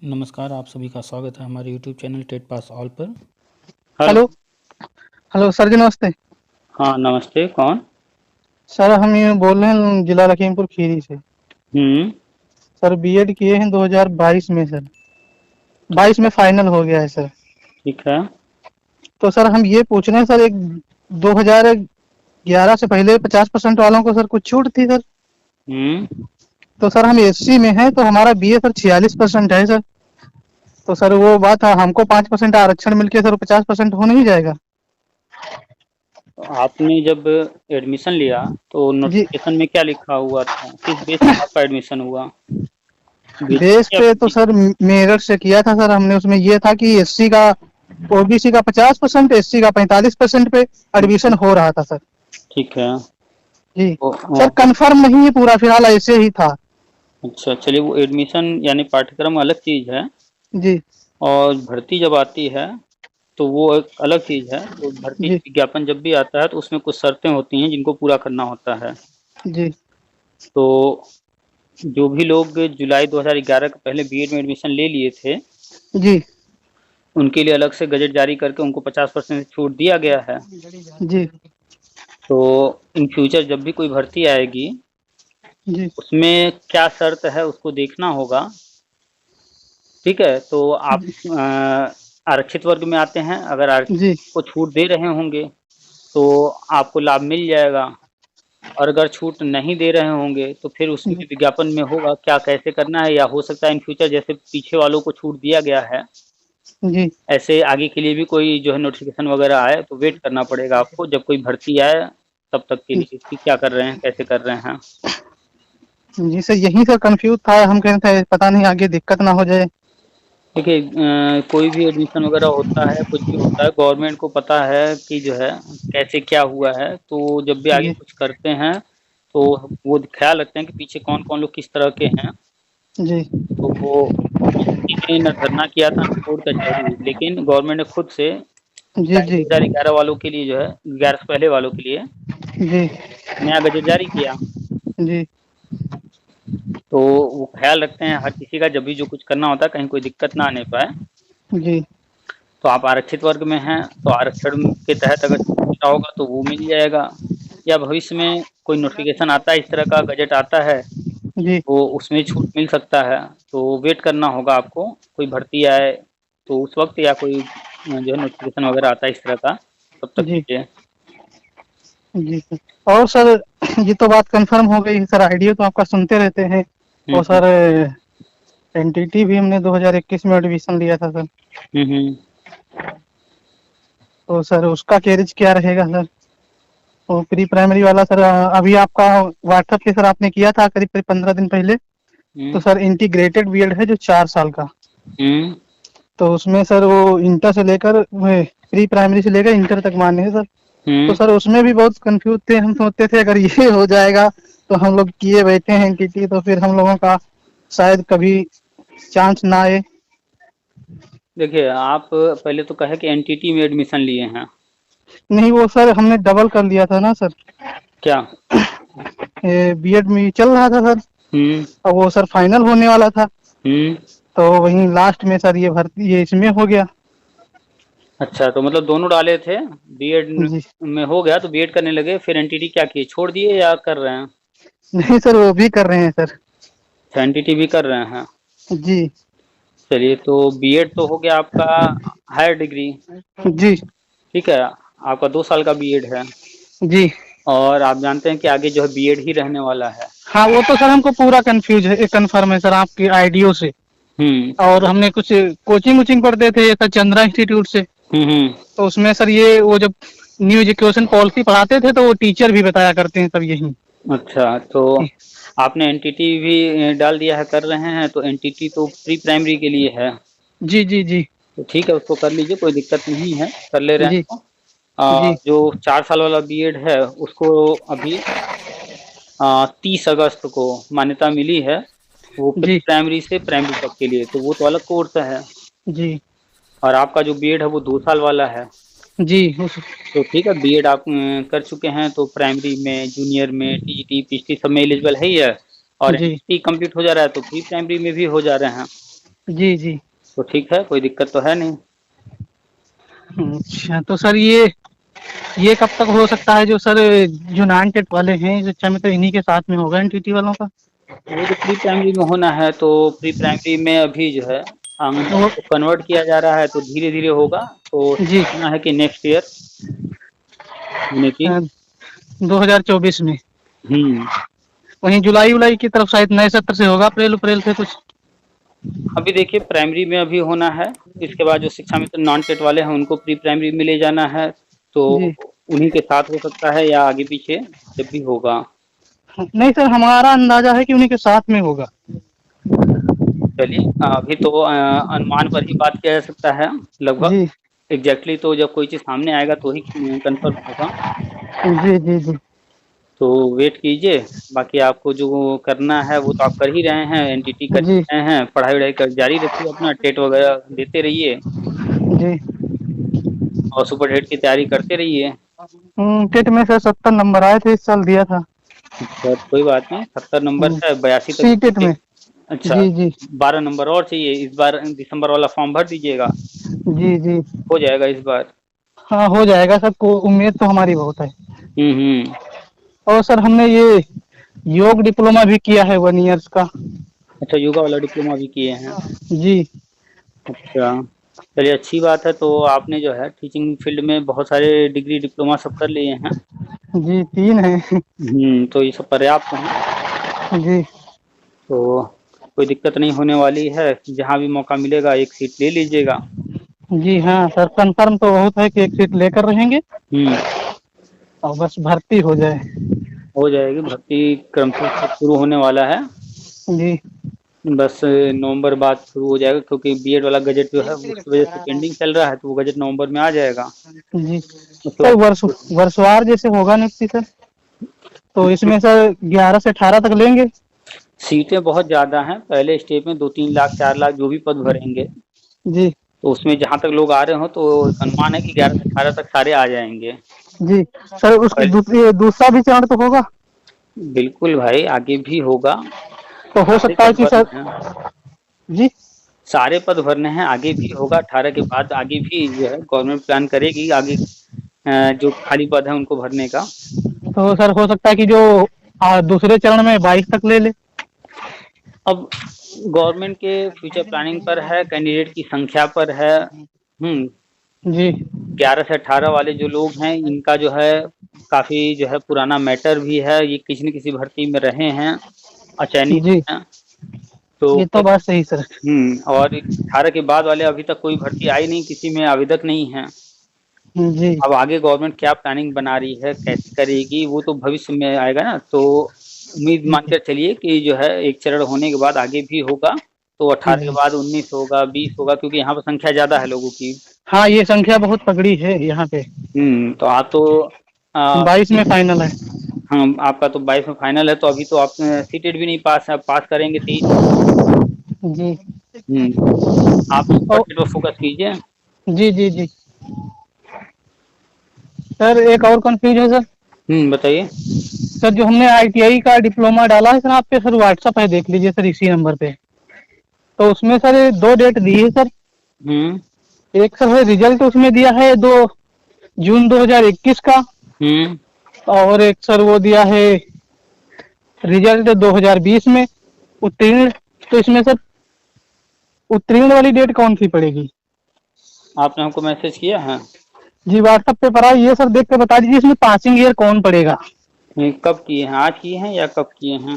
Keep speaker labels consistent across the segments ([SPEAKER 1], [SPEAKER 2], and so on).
[SPEAKER 1] नमस्कार, आप सभी का स्वागत है हमारे YouTube channel TET pass all पर।
[SPEAKER 2] Hello.
[SPEAKER 3] Hello. Hello sir ji, नमस्ते।
[SPEAKER 2] हाँ, नमस्ते। कौन?
[SPEAKER 3] सर हम ये बोल रहे हैं जिला लखीमपुर खीरी से।
[SPEAKER 2] हम्म।
[SPEAKER 3] सर बीएड किए हैं 2022 में सर।
[SPEAKER 2] ठीक
[SPEAKER 3] 22 में
[SPEAKER 2] है।
[SPEAKER 3] फाइनल हो गया है सर।
[SPEAKER 2] ठीक है।
[SPEAKER 3] तो सर हम ये पूछ रहे हैं सर, एक 2011 से पहले 50% वालों को सर कुछ छूट थी सर।
[SPEAKER 2] हम्म।
[SPEAKER 3] तो सर हम एससी में हैं, तो हमारा बीए सर 46% है सर। तो सर वो बात है, हमको 5% आरक्षण मिलके सर 50% हो नहीं जाएगा?
[SPEAKER 2] तो आपने जब एडमिशन लिया तो
[SPEAKER 3] जी।
[SPEAKER 2] नोटिफिकेशन में क्या लिखा हुआ था? किस बेस पर आपका एडमिशन हुआ?
[SPEAKER 3] बेस
[SPEAKER 2] बीसी या
[SPEAKER 3] पे तो
[SPEAKER 2] पीजी?
[SPEAKER 3] सर मेरठ से किया था सर हमने। उसमें ये था कि एससी का, ओबीसी का 50%, एससी का 45% पे एडमिशन
[SPEAKER 2] हम्म।
[SPEAKER 3] हो रहा था सर।
[SPEAKER 2] ठीक है।
[SPEAKER 3] जी।
[SPEAKER 2] तो
[SPEAKER 3] सर कंफर्म नहीं है पूरा, फिलहाल ऐसे ही था।
[SPEAKER 2] अच्छा, चलिए। वो एडमिशन यानी पाठ्यक्रम अलग चीज़ है,
[SPEAKER 3] जी।
[SPEAKER 2] और भर्ती जब आती है तो वो एक अलग चीज़ है। तो भर्ती
[SPEAKER 3] जी।
[SPEAKER 2] विज्ञापन जब भी आता है तो उसमें कुछ शर्तें होती हैं जिनको पूरा करना होता है।
[SPEAKER 3] जी।
[SPEAKER 2] तो जो भी लोग जुलाई 2011 के पहले बीएड में एडमिशन ले लिए थे,
[SPEAKER 3] जी।
[SPEAKER 2] उनके लिए अलग से गजट जारी करके उनको 50% छूट दिया गया है।
[SPEAKER 3] जी।
[SPEAKER 2] तो इन फ्यूचर जब भी कोई भर्ती आएगी,
[SPEAKER 3] जी।
[SPEAKER 2] उसमें क्या शर्त है उसको देखना होगा। ठीक है। तो आप आरक्षित वर्ग में आते हैं, अगर आरक्षित
[SPEAKER 3] जी।
[SPEAKER 2] को छूट दे रहे होंगे तो आपको लाभ मिल जाएगा। और अगर छूट नहीं दे रहे होंगे तो फिर उसमें
[SPEAKER 3] जी।
[SPEAKER 2] विज्ञापन में होगा क्या कैसे करना है, या हो सकता है इन फ्यूचर जैसे पीछे वालों को छूट दिया गया है,
[SPEAKER 3] जी।
[SPEAKER 2] ऐसे आगे के लिए भी कोई जो है नोटिफिकेशन वगैरह आए तो वेट करना पड़ेगा आपको जब कोई भर्ती आए, तब तक के लिए कि क्या कर रहे हैं, कैसे कर रहे हैं।
[SPEAKER 3] जी सर, यही सर कंफ्यूज था। हम कह रहे थे पता नहीं आगे दिक्कत ना हो जाए।
[SPEAKER 2] देखिए, कोई भी एडमिशन वगैरह होता है, कुछ भी होता है, गवर्नमेंट को पता है कि जो है कैसे क्या हुआ है। तो जब भी आगे
[SPEAKER 3] जी।
[SPEAKER 2] कुछ करते हैं तो वो ख्याल रखते हैं कि पीछे कौन कौन लोग किस तरह के हैं।
[SPEAKER 3] जी।
[SPEAKER 2] तो वो किसी ने न धरना किया था न कोर्ट कचहरी, लेकिन गवर्नमेंट ने खुद से
[SPEAKER 3] जी।
[SPEAKER 2] जुलाई
[SPEAKER 3] जी।
[SPEAKER 2] 2011 वालों के लिए जो है, 11 से पहले वालों के लिए
[SPEAKER 3] जी।
[SPEAKER 2] नया गजट जारी किया।
[SPEAKER 3] जी।
[SPEAKER 2] तो वो ख्याल रखते हैं हर किसी का, जब भी जो कुछ करना होता है कहीं कोई दिक्कत ना आने पाए।
[SPEAKER 3] जी।
[SPEAKER 2] तो आप आरक्षित वर्ग में हैं तो आरक्षण के तहत अगर छूट मिला होगा तो वो मिल जाएगा, या भविष्य में कोई नोटिफिकेशन आता है, इस तरह का गजट आता है
[SPEAKER 3] जी।
[SPEAKER 2] तो उसमें छूट मिल सकता है। तो वेट करना होगा आपको, कोई भर्ती आए तो उस वक्त, या कोई जो है नोटिफिकेशन वगैरह आता है इस तरह का, तब तक
[SPEAKER 3] जी।
[SPEAKER 2] कीजिए।
[SPEAKER 3] जी सर। और सर ये तो बात कंफर्म हो गई सर, आईडिया तो आपका सुनते रहते हैं। और
[SPEAKER 2] हम्म।
[SPEAKER 3] सर एनटीटी भी हमने 2021 में एडमिशन लिया था सर।
[SPEAKER 2] हम्म।
[SPEAKER 3] तो सर उसका कैरिज क्या रहेगा सर? वो प्री प्राइमरी वाला सर, अभी आपका व्हाट्सएप पे सर आपने किया था करीब करीब 15 दिन पहले। तो
[SPEAKER 2] हम्म।
[SPEAKER 3] सर इंटीग्रेटेड बीएड है जो 4 साल का।
[SPEAKER 2] हम्म।
[SPEAKER 3] तो उसमें सर वो इंटर से लेकर प्री प्राइमरी से लेकर इंटर तक मान्य है सर। तो
[SPEAKER 2] हम्म।
[SPEAKER 3] सर उसमें भी बहुत कंफ्यूज थे। हम सोचते थे अगर ये हो जाएगा तो हम लोग किए बैठे हैं एनटीटी, तो फिर हम लोगों का शायद कभी चांस ना आए।
[SPEAKER 2] देखिए, आप पहले तो कहे कि एनटीटी में एडमिशन लिए हैं।
[SPEAKER 3] नहीं, वो सर हमने डबल कर लिया था ना सर।
[SPEAKER 2] क्या?
[SPEAKER 3] बीएड में चल रहा था सर,
[SPEAKER 2] हम्म।
[SPEAKER 3] और वो सर फाइनल होने वाला था।
[SPEAKER 2] हम्म।
[SPEAKER 3] तो वहीं लास्ट में सर ये भर्ती ये इसमें हो गया।
[SPEAKER 2] अच्छा, तो मतलब दोनों डाले थे। बीएड
[SPEAKER 3] जी।
[SPEAKER 2] में हो गया तो बीएड करने लगे, फिर एनटीटी क्या किए, छोड़ दिए या कर रहे हैं?
[SPEAKER 3] नहीं सर, वो भी कर रहे हैं सर।
[SPEAKER 2] अच्छा, एनटीटी भी कर रहे हैं।
[SPEAKER 3] जी।
[SPEAKER 2] चलिए, तो बीएड तो हो गया आपका हायर डिग्री।
[SPEAKER 3] जी।
[SPEAKER 2] ठीक है। आपका 2 साल का बीएड है,
[SPEAKER 3] जी।
[SPEAKER 2] और आप जानते हैं कि आगे जो है बीएड ही रहने वाला है।
[SPEAKER 3] हाँ, वो तो सर हमको पूरा कंफ्यूज है, कंफर्म है सर आपकी आईडियो से।
[SPEAKER 2] हम्म।
[SPEAKER 3] और हमने कुछ कोचिंग वोचिंग पढ़ते थे सर चंद्रा इंस्टीट्यूट से।
[SPEAKER 2] हम्म।
[SPEAKER 3] तो उसमें सर ये वो जब न्यू एजुकेशन पॉलिसी पढ़ाते थे तो वो टीचर भी बताया करते हैं सब यही।
[SPEAKER 2] अच्छा, तो आपने एनटीटी भी डाल दिया है, कर रहे हैं, तो एनटीटी तो प्री प्राइमरी के लिए है।
[SPEAKER 3] जी। जी। जी।
[SPEAKER 2] तो ठीक है, उसको कर लीजिए, कोई दिक्कत नहीं है, कर ले रहे हैं
[SPEAKER 3] जी।
[SPEAKER 2] तो।
[SPEAKER 3] जी।
[SPEAKER 2] जो 4 साल वाला बीएड है उसको अभी 30 अगस्त को मान्यता मिली है, वो प्री
[SPEAKER 3] जी।
[SPEAKER 2] प्राइमरी से प्राइमरी तक के लिए, तो वो तो अलग कोर्स है।
[SPEAKER 3] जी।
[SPEAKER 2] और आपका जो बीएड है वो 2 साल वाला है।
[SPEAKER 3] जी।
[SPEAKER 2] तो ठीक है, बीएड आप कर चुके हैं तो प्राइमरी में, जूनियर में, टीजीटी पीजीटी सब में एलिजिबल है ही है। और
[SPEAKER 3] जी।
[SPEAKER 2] एनटीटी कंप्लीट हो जा रहा है तो प्री प्राइमरी में भी हो जा रहे हैं।
[SPEAKER 3] जी जी।
[SPEAKER 2] तो ठीक है, कोई दिक्कत तो है नहीं।
[SPEAKER 3] अच्छा तो सर ये कब तक हो सकता है, जो सर जो नॉन टेट वाले हैं शिक्षा में, तो इन्हीं के साथ में होगा एनटीटी वालों का?
[SPEAKER 2] वो तो प्री प्राइमरी में होना है, तो प्री प्राइमरी में अभी जो है आंगनबाड़ी
[SPEAKER 3] वो
[SPEAKER 2] को कन्वर्ट किया जा रहा है, तो धीरे धीरे होगा। तो
[SPEAKER 3] जी
[SPEAKER 2] संभावना है कि नेक्स्ट ईयर होने की।
[SPEAKER 3] 2024 में।
[SPEAKER 2] हम्म।
[SPEAKER 3] वहीं जुलाई उलाई की तरफ शायद नए सत्र से होगा, अप्रैल अप्रैल से कुछ।
[SPEAKER 2] अभी देखिए प्राइमरी में अभी होना है, इसके बाद जो शिक्षा मित्र नॉन टेट वाले हैं उनको प्री प्राइमरी में ले जाना है, तो
[SPEAKER 3] जी
[SPEAKER 2] उन्हीं के साथ हो सकता है या आगे पीछे जब भी होगा।
[SPEAKER 3] नहीं सर, हमारा अंदाजा है कि उन्हीं के साथ में होगा।
[SPEAKER 2] चलिए अभी तो अनुमान पर ही बात किया जा सकता है लगभग।
[SPEAKER 3] जी
[SPEAKER 2] एग्जैक्टली तो जब कोई चीज़ सामने आएगा तो ही कंफर्म होगा।
[SPEAKER 3] जी जी जी
[SPEAKER 2] तो वेट कीजिए। बाकी आपको जो करना है वो तो आप कर ही रहे हैं, एनटीटी कर
[SPEAKER 3] जी
[SPEAKER 2] ही रहे हैं, पढ़ाई वढ़ाई कर जारी रखिए, अपना टेट वगैरह देते रहिए
[SPEAKER 3] जी।
[SPEAKER 2] और सुपर हिट की तैयारी करते रहिए।
[SPEAKER 3] टेट में सर 70 नंबर आए थे, इस साल दिया था।
[SPEAKER 2] अच्छा कोई बात नहीं, 70 नंबर है, 82 तक
[SPEAKER 3] सी टेट में।
[SPEAKER 2] अच्छा,
[SPEAKER 3] जी जी
[SPEAKER 2] 12 नंबर और चाहिए, इस बार दिसंबर वाला फॉर्म भर दीजिएगा,
[SPEAKER 3] जी जी।
[SPEAKER 2] हो जाएगा इस बार।
[SPEAKER 3] हाँ हो जाएगा सर, को उम्मीद तो हमारी बहुत है।
[SPEAKER 2] हम्म।
[SPEAKER 3] और सर हमने ये योग डिप्लोमा भी किया है 1 ईयर्स का।
[SPEAKER 2] अच्छा योगा वाला डिप्लोमा भी किए हैं।
[SPEAKER 3] जी
[SPEAKER 2] अच्छा चलिए अच्छी बात है, तो आपने जो है टीचिंग फील्ड में बहुत सारे डिग्री डिप्लोमा सब कर लिए हैं।
[SPEAKER 3] जी 3 है।
[SPEAKER 2] तो ये सब पर्याप्त हैं।
[SPEAKER 3] जी
[SPEAKER 2] तो कोई दिक्कत नहीं होने वाली है, जहाँ भी मौका मिलेगा एक सीट ले लीजिएगा।
[SPEAKER 3] जी हाँ सर, कंफर्म तो बहुत है कि एक सीट लेकर रहेंगे,
[SPEAKER 2] हम्म।
[SPEAKER 3] और बस भर्ती हो जाए।
[SPEAKER 2] हो जाएगी भर्ती, क्रमशः सब शुरू होने वाला है।
[SPEAKER 3] जी
[SPEAKER 2] बस नवंबर बाद शुरू हो जाएगा, क्योंकि बीएड वाला गजट जो है वो उसकी वजह से पेंडिंग चल रहा है, तो वो गजट नवंबर में आ जाएगा।
[SPEAKER 3] जी।
[SPEAKER 2] उसके
[SPEAKER 3] सर
[SPEAKER 2] बाद
[SPEAKER 3] वर्षवार जैसे होगा नियुक्ति सर, तो इसमें सर 11 से 18 तक लेंगे।
[SPEAKER 2] सीटें बहुत ज़्यादा हैं, पहले स्टेज में 2-3 लाख 4 लाख जो भी पद भरेंगे,
[SPEAKER 3] जी
[SPEAKER 2] तो उसमें जहाँ तक लोग आ रहे हो तो अनुमान है कि 11 से 18 तक सारे आ जाएंगे।
[SPEAKER 3] जी। सर उसकी
[SPEAKER 2] पहले
[SPEAKER 3] दूसरा भी चरण तो होगा?
[SPEAKER 2] बिल्कुल भाई, आगे भी होगा।
[SPEAKER 3] तो हो
[SPEAKER 2] सारे
[SPEAKER 3] सकता है
[SPEAKER 2] पद
[SPEAKER 3] कि सर।
[SPEAKER 2] भरने हैं,
[SPEAKER 3] जी
[SPEAKER 2] सारे पद भरने हैं, आगे भी होगा। 18 के बाद आगे भी जो है गवर्नमेंट प्लान करेगी आगे जो खाली पद है उनको भरने का।
[SPEAKER 3] तो सर हो सकता है कि जो दूसरे चरण में 22 तक ले ले।
[SPEAKER 2] अब गवर्नमेंट के फ्यूचर प्लानिंग पर है, कैंडिडेट की संख्या पर है। हम्म।
[SPEAKER 3] जी
[SPEAKER 2] 11 से 18 वाले जो लोग हैं इनका जो है काफ़ी जो है पुराना मैटर भी है, ये किसी न किसी भर्ती में रहे हैं, अचयनित
[SPEAKER 3] जी।
[SPEAKER 2] हैं। तो
[SPEAKER 3] ये तो बात सही सर।
[SPEAKER 2] और 18 के बाद वाले अभी तक कोई भर्ती आई नहीं, किसी में आवेदक नहीं है।
[SPEAKER 3] जी
[SPEAKER 2] अब आगे गवर्नमेंट क्या प्लानिंग बना रही है, कैसे करेगी, वो तो भविष्य में आएगा ना। तो उम्मीद मानकर चलिए कि जो है एक चरण होने के बाद आगे भी होगा, तो 18 के
[SPEAKER 3] जी।
[SPEAKER 2] बाद 19 होगा, 20 होगा, क्योंकि यहाँ पर संख्या ज़्यादा है लोगों की।
[SPEAKER 3] हाँ ये संख्या बहुत तगड़ी है यहाँ पे।
[SPEAKER 2] तो आप तो
[SPEAKER 3] 22 में फाइनल है।
[SPEAKER 2] हाँ आपका तो 22 में फाइनल है, तो अभी तो आप सीटेड भी नहीं पास है, पास करेंगे 23 में।
[SPEAKER 3] जी
[SPEAKER 2] आप सुपर
[SPEAKER 3] और
[SPEAKER 2] टेट पर फोकस कीजिए।
[SPEAKER 3] जी जी जी। सर एक और कंफ्यूज है सर।
[SPEAKER 2] बताइए।
[SPEAKER 3] सर जो हमने आईटीआई का डिप्लोमा डाला है सर, आप पे सर व्हाट्सअप है, देख लीजिए सर इसी नंबर पे। तो उसमें सर 2 डेट दी है सर।
[SPEAKER 2] हम्म
[SPEAKER 3] एक सर है रिजल्ट उसमें दिया है 2 जून 2021 का,
[SPEAKER 2] हम्म
[SPEAKER 3] और एक सर वो दिया है रिजल्ट 2020 में उत्तीर्ण। तो इसमें सर उत्तीर्ण वाली डेट कौन सी पड़ेगी?
[SPEAKER 2] आपने हमको मैसेज किया है?
[SPEAKER 3] जी व्हाट्सएप पे पड़ा है, ये सर देख के बता दीजिए इसमें पासिंग ईयर कौन पड़ेगा?
[SPEAKER 2] ये कब किए हैं, आज किए हैं या कब किए हैं?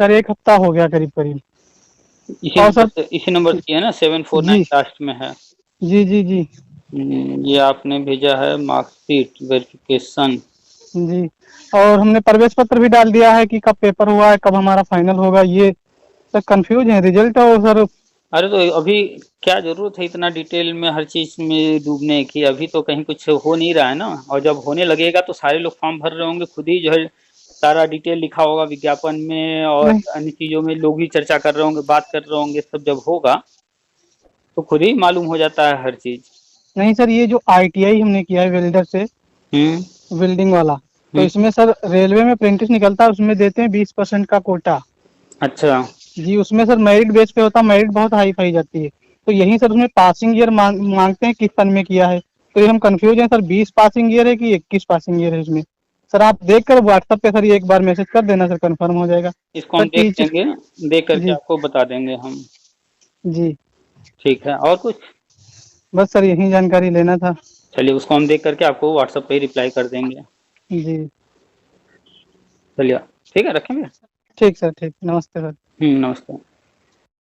[SPEAKER 3] सर 1 हफ्ता हो गया करीब करीब।
[SPEAKER 2] इसी
[SPEAKER 3] और
[SPEAKER 2] नंबर
[SPEAKER 3] सर
[SPEAKER 2] से, इसी नंबर से किए हैं ना, 749
[SPEAKER 3] जी
[SPEAKER 2] लास्ट में है।
[SPEAKER 3] जी जी जी
[SPEAKER 2] ये आपने भेजा है मार्कशीट वेरिफिकेशन।
[SPEAKER 3] जी। और हमने प्रवेश पत्र भी डाल दिया है कि कब पेपर हुआ है, कब हमारा फाइनल होगा। ये सर कंफ्यूज है रिजल्ट और सर।
[SPEAKER 2] अरे तो अभी क्या जरूरत है इतना डिटेल में हर चीज में डूबने की, अभी तो कहीं कुछ हो नहीं रहा है ना, और जब होने लगेगा तो सारे लोग फॉर्म भर रहे होंगे, खुद ही जो है सारा डिटेल लिखा होगा विज्ञापन में, और
[SPEAKER 3] नहीं
[SPEAKER 2] अन्य चीजों में लोग ही चर्चा कर रहे होंगे, बात कर रहे होंगे, सब जब होगा तो खुद ही मालूम हो जाता है हर चीज।
[SPEAKER 3] नहीं सर, ये जो आईटीआई हमने किया है वेल्डर से,
[SPEAKER 2] हम्म
[SPEAKER 3] वेल्डिंग वाला, तो
[SPEAKER 2] हम्म
[SPEAKER 3] इसमें सर रेलवे में अप्रेंटिस निकलता है, उसमें देते हैं 20% का कोटा।
[SPEAKER 2] अच्छा
[SPEAKER 3] जी उसमें सर मेरिट बेस पे होता है, मेरिट बहुत हाई पाई जाती है। तो यही सर उसमें पासिंग ईयर मांगते हैं किस सन में किया है। तो ये हम कंफ्यूज हैं सर, 20 पासिंग ईयर है कि 21 पासिंग ईयर है इसमें। सर आप देख कर व्हाट्सएप पे सर ये एक बार मैसेज कर देना सर, कंफर्म हो जाएगा।
[SPEAKER 2] इसको
[SPEAKER 3] सर
[SPEAKER 2] हम देख
[SPEAKER 3] टीचर।
[SPEAKER 2] लेंगे, देख करके
[SPEAKER 3] जी
[SPEAKER 2] आपको बता देंगे हम।
[SPEAKER 3] जी।
[SPEAKER 2] ठीक है, और कुछ?
[SPEAKER 3] बस सर यही जानकारी लेना था।
[SPEAKER 2] चलिए, उसको हम देख करके आपको व्हाट्सएप पे ही रिप्लाई कर देंगे।
[SPEAKER 3] जी
[SPEAKER 2] चलिए, ठीक है, रखेंगे।
[SPEAKER 3] ठीक सर, ठीक, नमस्ते सर।
[SPEAKER 2] नमस्ते।